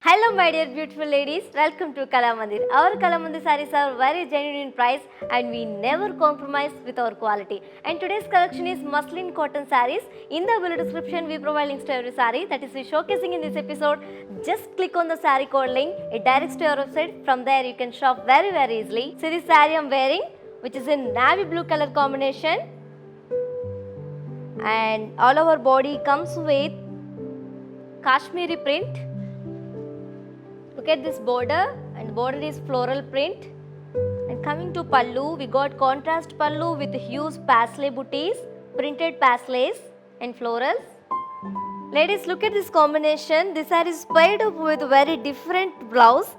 Hello my dear beautiful ladies, welcome to Kalamandir. Our Kalamandir sarees are very genuine in price and we never compromise with our quality. And today's collection is muslin cotton sarees. In the below description we provide links to every saree that is we showcasing in this episode. Just click on the saree code link, it directs to your website. From there you can shop very easily. See this saree I am wearing, which is in navy blue color combination. And all over body comes with Kashmiri print. Look at this border, and the border is floral print. And coming to pallu, we got contrast pallu with huge paisley booties, printed paisleys and florals. Ladies, look at this combination. This saree is paired up with very different blouse,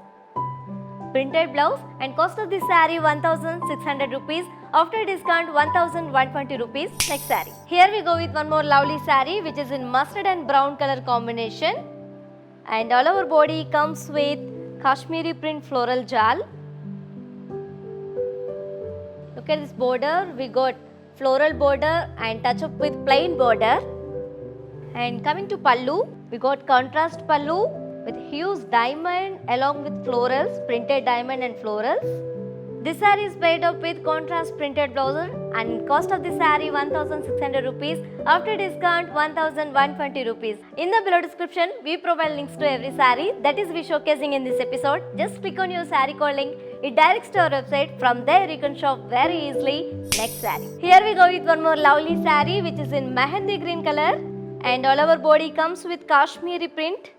printed blouse, and cost of this saree 1600 rupees. After discount 1120 rupees. Next saree. Here we go with one more lovely saree which is in mustard and brown color combination. And all over body comes with Kashmiri print floral jal. Look at this border, we got floral border and touch up with plain border. And coming to pallu, we got contrast pallu with huge diamond along with florals, printed diamond and florals. This saree is paired up with contrast printed blouse and cost of this saree 1600 rupees. After discount 1120 rupees. In the below description we provide links to every saree that is we showcasing in this episode. Just click on your saree code link, it directs to our website. From there you can shop very easily. Next saree. Here we go with one more lovely saree which is in mehendi green color and all over body comes with Kashmiri print.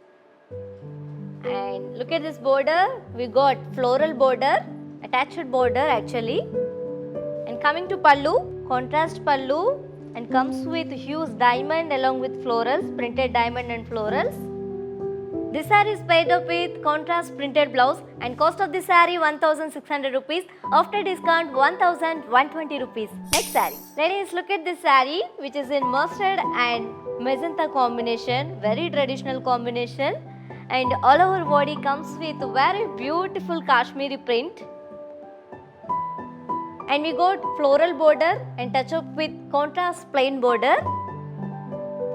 And look at this border, we got floral border, attached border actually. And coming to pallu, contrast pallu and comes with huge diamond along with florals, printed diamond and florals. This saree is paired up with contrast printed blouse and cost of this saree 1600 rupees. After discount 1120 rupees. Next saree. Ladies, look at this saree which is in mustard and magenta combination, very traditional combination. And all over body comes with very beautiful Kashmiri print. And we got floral border and touch up with contrast plain border.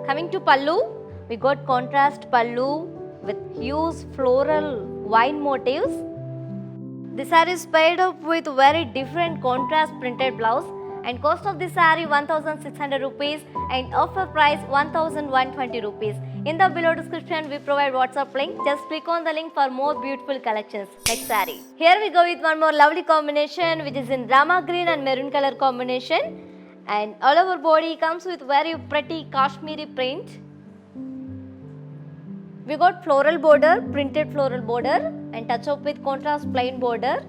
Coming to pallu, we got contrast pallu with huge floral vine motifs. This saree is paired up with very different contrast printed blouse and cost of this saree 1600 rupees and offer price 1120 rupees. In the below description we provide WhatsApp link. Just click on the link for more beautiful collections. Next saree. Here we go with one more lovely combination which is in Rama green and maroon color combination. And all over body comes with very pretty Kashmiri print. We got floral border, printed floral border and touch up with contrast plain border.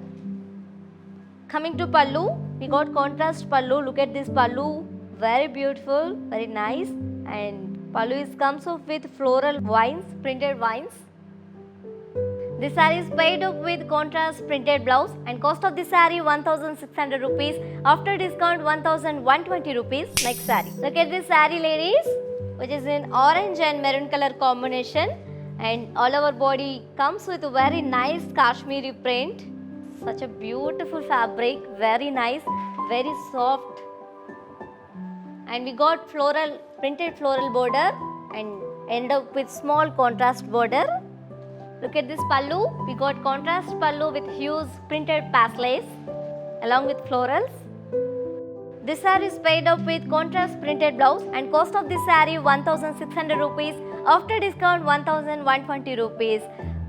Coming to pallu, we got contrast pallu. Look at this pallu, very beautiful, very nice. And pallu comes up with floral vines, printed vines. This saree is paired up with contrast printed blouse and cost of this saree 1600 rupees. After discount 1120 rupees. Next saree. Look at this saree ladies which is in orange and maroon color combination and all over body comes with a very nice Kashmiri print. Such a beautiful fabric, very nice, very soft. And we got floral, printed floral border and end up with small contrast border. Look at this pallu, we got contrast pallu with huge printed paisleys along with florals. This saree is paired up with contrast printed blouse and cost of this saree 1600 rupees. After discount 1120 rupees.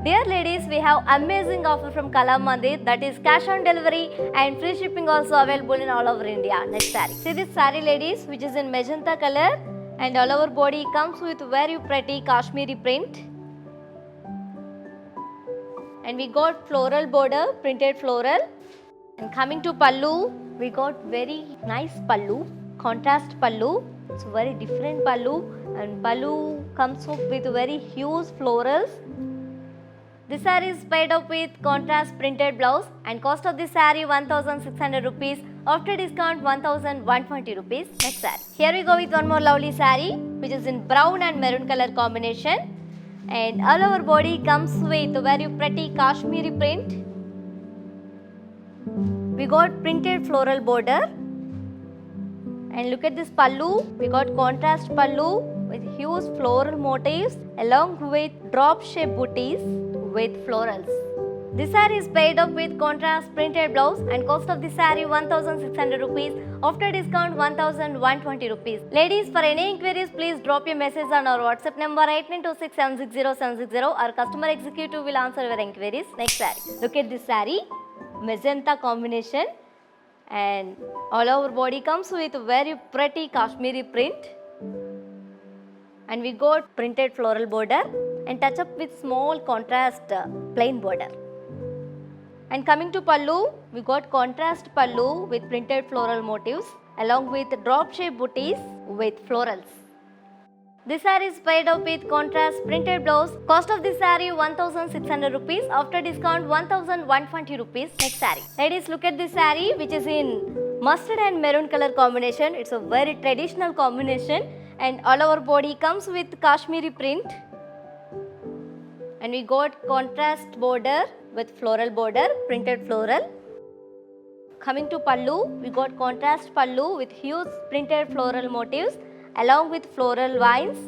Dear ladies, we have amazing offer from Kalamandir, that is cash on delivery and free shipping also available in all over India. Next saree. See this saree ladies which is in magenta color and all over body comes with very pretty Kashmiri print. And we got floral border, printed floral. And coming to pallu, we got very nice pallu, contrast pallu. It's very different pallu and pallu comes up with very huge florals. This saree is paired up with contrast printed blouse and cost of this saree 1600 rupees. After discount 1120 rupees. Next saree. Here we go with one more lovely saree which is in brown and maroon color combination. And all over body comes with a very pretty Kashmiri print. We got printed floral border. And look at this pallu, we got contrast pallu with huge floral motifs along with drop shape booties. with florals. This saree is paired up with contrast printed blouse and cost of the saree 1600 rupees. After discount 1120 rupees. Ladies, for any inquiries, please drop your message on our WhatsApp number 8926760760. Our customer executive will answer your inquiries. Next saree. Look at this saree, magenta combination, and all over body comes with very pretty Kashmiri print. And we got printed floral border and touch up with small contrast plain border. And coming to pallu, we got contrast pallu with printed floral motifs along with drop shape booties with florals. This saree is paired up with contrast printed blouse. Cost of this saree 1600 rupees. After discount 1120 rupees. Next saree. Ladies, look at this saree which is in mustard and maroon color combination. It's a very traditional combination and all over body comes with Kashmiri print. And we got contrast border with floral border, printed floral. Coming to pallu, we got contrast pallu with huge printed floral motifs along with floral vines.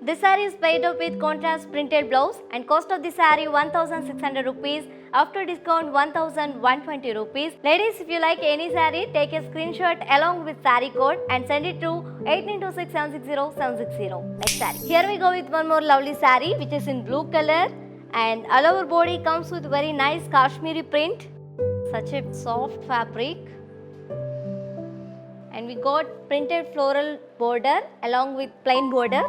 This saree is paired up with contrast printed blouse and cost of the saree 1600 rupees. After discount 1120 rupees. Ladies, if you like any saree, take a screenshot along with saree code and send it to 8926760760. Next saree. Here we go with one more lovely saree which is in blue color and all over body comes with very nice Kashmiri print. Such a soft fabric. And we got printed floral border along with plain border.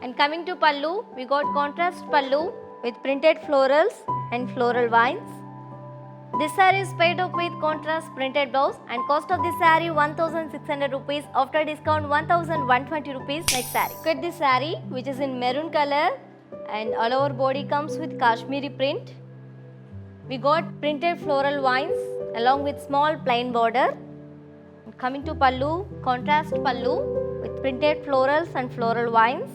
And coming to pallu, we got contrast pallu with printed florals and floral vines. This saree is paired up with contrast printed blouse and cost of this saree 1600 rupees. After discount 1120 rupees. Next saree. Look at this saree which is in maroon color and all over body comes with Kashmiri print. We got printed floral vines along with small plain border. Coming to pallu, contrast pallu with printed florals and floral vines.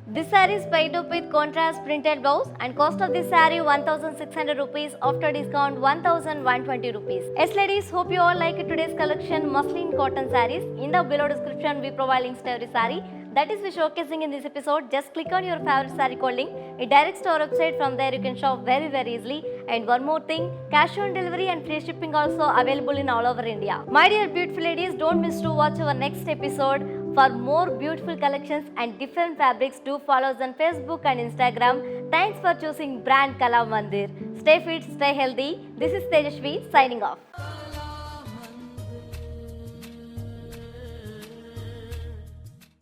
This saree is paired up with contrast printed blouse and cost of this saree 1600 rupees. After discount 1120 rupees. Yes ladies, hope you all like today's collection muslin cotton sarees. In the below description we provide links to every saree that is we showcasing in this episode. Just click on your favorite saree code link. It directs to our website. From there you can shop very easily. And one more thing, cash on delivery and free shipping also available in all over India. My dear beautiful ladies, don't miss to watch our next episode. For more beautiful collections and different fabrics, do follow us on Facebook and Instagram. Thanks for choosing brand Kala Mandir. Stay fit, stay healthy. This is Tejashvi signing off.